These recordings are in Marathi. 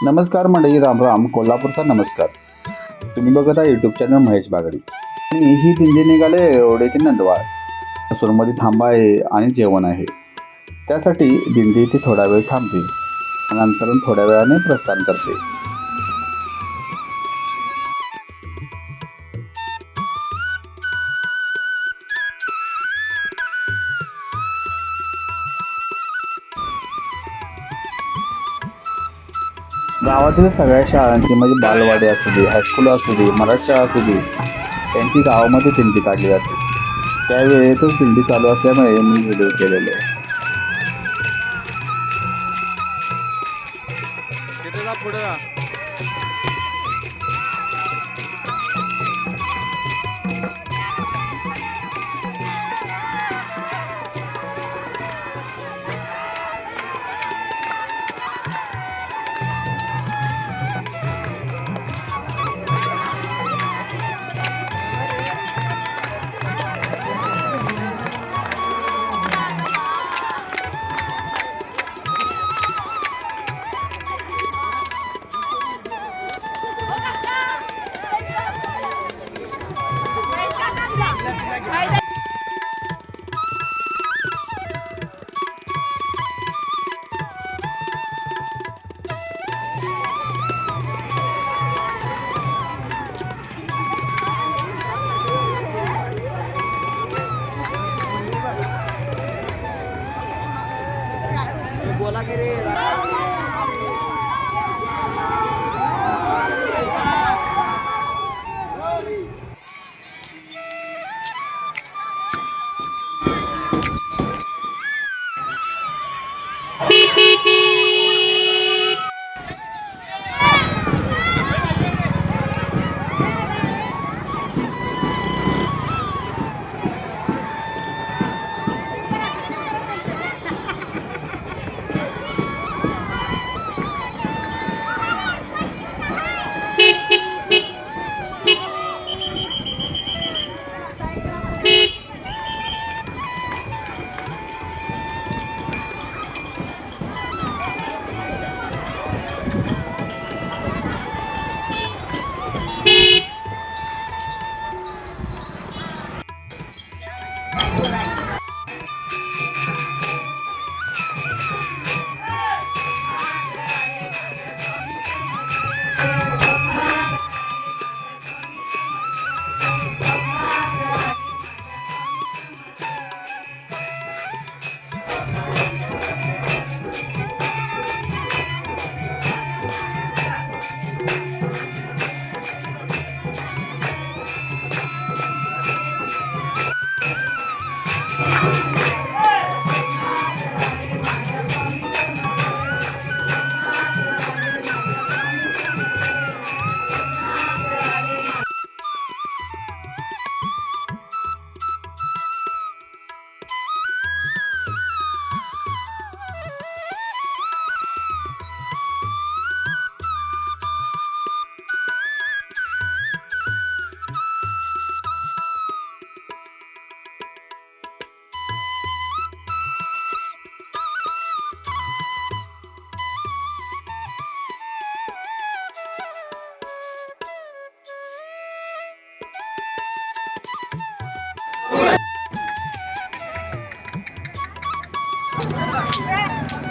नमस्कार मंडळी, राम राम. कोल्हापूरचा नमस्कार. तुम्ही बघत आहे यूट्यूब चॅनल महेश बागडी. आणि ही दिंडी निघाले एवढे ते नंदवाळ. सुरमध्ये थांबा आहे आणि जेवण आहे. त्यासाठी दिंडी इथे थोडा वेळ थांबते. नंतर थोड्या वेळाने प्रस्थान करते. गावातील सगळ्या शाळांची म्हणजे बालवाडी असू दे, हायस्कूल असू दे, मराठी शाळा असू दे, त्यांची गावामध्ये दिंडी काढली जाते. त्यावेळेतच दिंडी चालू असल्यामुळे मी व्हिडिओ केलेले आहे.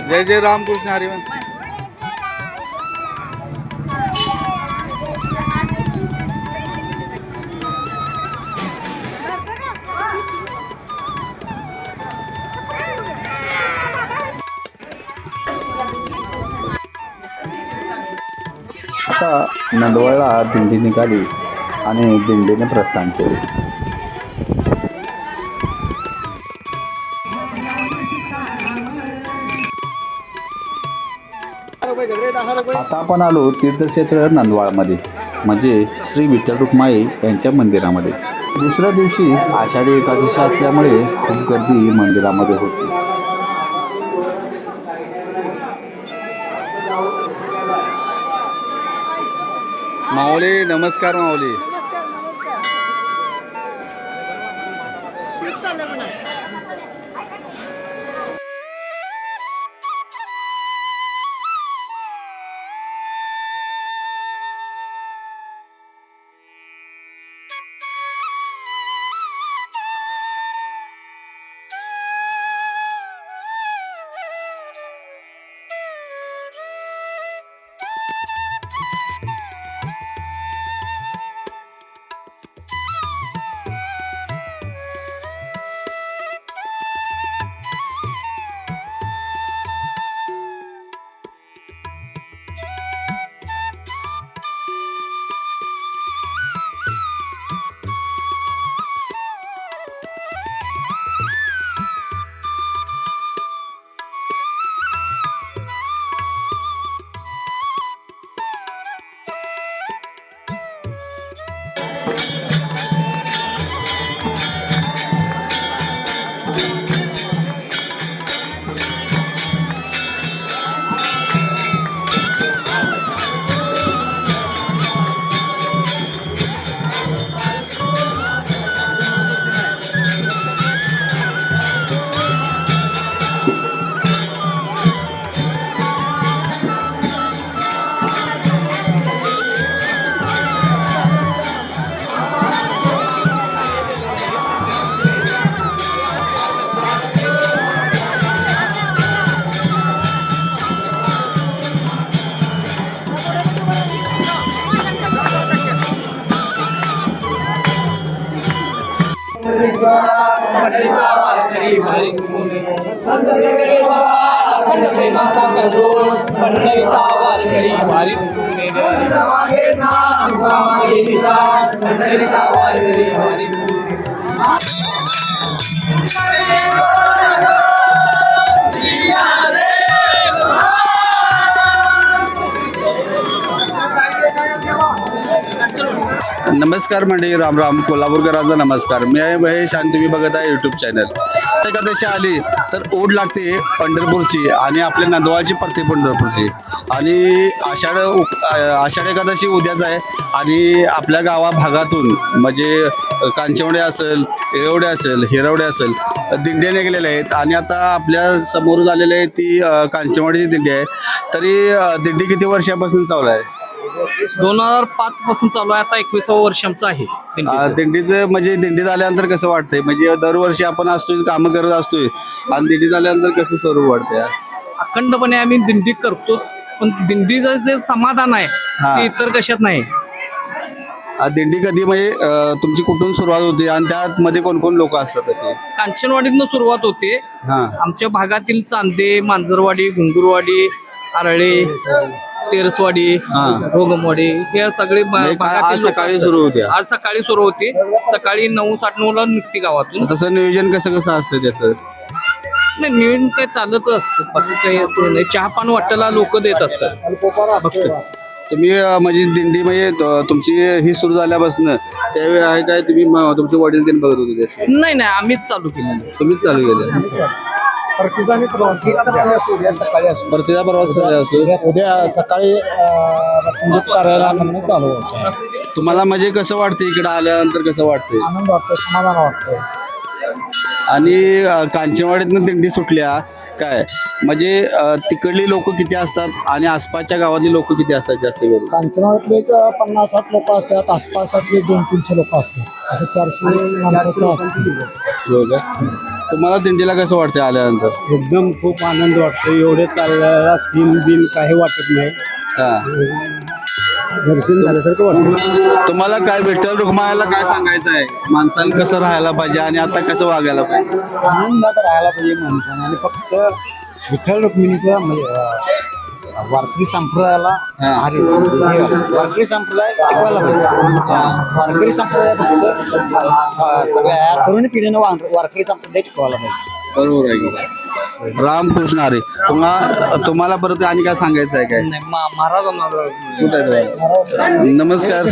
जय जय रामकृष्ण हरिवन. आता नंदवाळला दिंडी निघाली आणि दिंडीने प्रस्थान केले. आता आपण आलो तीर्थक्षेत्र नंदवाळमध्ये, म्हणजे श्री विठ्ठल रुक्माई यांच्या मंदिरामध्ये. दुसऱ्या दिवशी आषाढी एकादशी असल्यामुळे खूप गर्दी मंदिरामध्ये होती. माऊली नमस्कार. माऊली नमस्कार मंडळी, राम राम. कोल्हापूरकरांचा नमस्कार. मी आहे महेश आणि तुम्ही बघत आहे यूट्यूब चॅनल. एकादशी आली तर ओढ लागते पंढरपूरची आणि आपल्या नंदवाळची पडते पंढरपूरची. आणि आषाढ एकादशी उद्याच आहे आणि आपल्या भागातून म्हणजे कांचवडे असेल, येरवडे असेल, हिरवडे असेल दिंड्या निघालेल्या आहेत. आणि आता आपल्या समोर झालेली आहे ती कांचवडीची दिंडी आहे. तरी दिंडी किती वर्षापासून चालू आहे? 2005 पासून चालू आहे. आता 21वं वर्ष आमचं आहे दिंडीचं. दिंडीचं म्हणजे दिंडीत आल्यानंतर कसं वाटतंय? म्हणजे दरवर्षी आपण असतोय, कामं करत असतोय आणि दिंडीत आल्यानंतर कसं स्वरूप वाटतंय? अखंडपणे आम्ही दिंडी करतो, पण दिंडीचं जे समाधान आहे ते इतर कशात नाही. दिंडी कधी म्हणजे तुमची कुठून सुरुवात होते आणि त्यामध्ये कोण कोण लोक असतात तसे? कांचनवाडीतनं सुरुवात होते. आमच्या भागातील चांदे, मांजरवाडी, घुंगुरवाडी, आरळे, तेरसवाडी, रोगमवाडी हे सगळे आज सकाळी सुरू होते. आज सकाळी सुरू होते. सकाळी 9:30-9ला निघते गावातून. तसं नियोजन कसं कसं असतं त्याचं? नाही, नियोजन काय चालत असतं, बाकी काही असं नाही. चहा पान वाटायला लोक देत असतात फक्त. तुम्ही म्हणजे दिंडी म्हणजे तुमची ही सुरू झाल्यापासून त्यावेळी आहे काय तुम्ही तुमचे वडील दिन बघत होते त्याचे? नाही, आम्हीच चालू केलं. तुम्हीच चालू केलं? परतीचा प्रवास उद्या सकाळी असतो. परतीचा प्रवास करायचा असतो. उद्या सकाळी कार्याला चालू होतं. तुम्हाला म्हणजे कसं वाटतं इकडे आल्यानंतर? कसं वाटतंय? आनंद वाटतो, समाधान वाटतं. आणि कांचनवाडीतनं दिंडी सुटल्या काय म्हणजे तिकडली लोक किती असतात आणि आसपासच्या गावातली लोक किती असतात जास्त करून? कांचनवाडीतले एक 50-60 लोक असतात. आसपासातले 200-300 लोक असतात. असं 400 माणसाचं असतं. तुम्हाला दिंडीला कसं वाटतं आल्यानंतर? एकदम खूप आनंद वाटतो. एवढे चाललेला सीन बिन काही वाटत नाही. दर्शन झाल्यासारखं वाटतं. तुम्हाला काय विठ्ठल रुक्माईला काय सांगायचं आहे? माणसाने कसं राहायला पाहिजे आणि आता कसं वागायला पाहिजे? आनंदात राहायला पाहिजे माणसाने. आणि फक्त विठ्ठल रुक्मिणीचं म्हणजे वारकरी संप्रदायाला वारकरी संप्रदाय टिकवायला पाहिजे. वारकरी संप्रदाय फक्त सगळ्या तरुण पिढीनं वारकरी संप्रदाय टिकवायला पाहिजे. बरोबर आहे की? रामकृष्ण हरी. तुम्हाला परत आणि काय सांगायचं आहे काय? महाराज कुठे आहे? नमस्कार.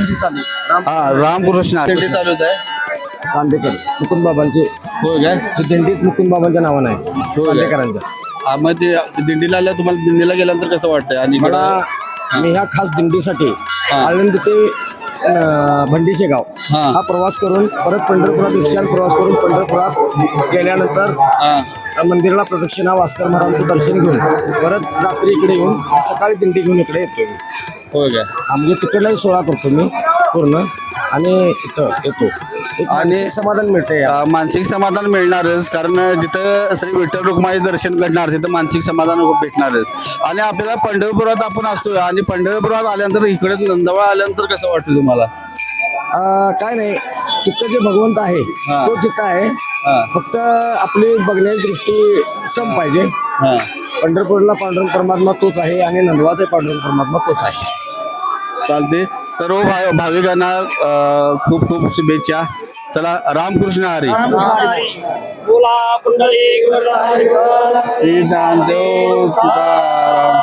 रामकृष्ण हरी. दिंडी चालू आहे चांदेकर मुकुंद बाबांचे. हो काय? दिंडीत मुकुंद बाबांच्या नावानं आहे, चांदेकरांच्या. मग ते दिंडीला आल्या तुम्हाला दिंडीला गेल्यानंतर कसं वाटतंय? आणि मला मी ह्या खास दिंडीसाठी आळंदी ते भंडीचे गाव हा प्रवास करून परत पंढरपुरात रिक्षाने प्रवास करून पंढरपुरात गेल्यानंतर मंदिराला प्रदक्षिणा वास्कर महाराजांचं दर्शन घेऊन परत रात्री इकडे येऊन सकाळी दिंडी घेऊन इकडे येतो मी. हो काय? म्हणजे तिकडलाही सोहळा करतो मी पूर्ण आणि इथं येतो. आणि समाधान मिळते. मानसिक समाधान मिळणारच, कारण जिथं श्री विठ्ठल रुक्माई दर्शन घडणार तिथं मानसिक समाधान भेटणारच. आणि आपल्याला पंढरपुरात आपण असतोय आणि पंढरपुरात आल्यानंतर इकडे नंदवाळ आल्यानंतर कसं वाटतं तुम्हाला? काय नाही, तिथं जे भगवंत आहे तो तिथं आहे. फक्त आपली बघण्याची दृष्टी सम पाहिजे. पंढरपूरला पांडुरंग परमात्मा तोच आहे आणि नंदवाळचा पांडुरंग परमात्मा तोच आहे. चालते. सर्व भाविकांना खूप खूप शुभेच्छा. चला, रामकृष्ण हरी. श्री ज्ञानदेव तुकाराम.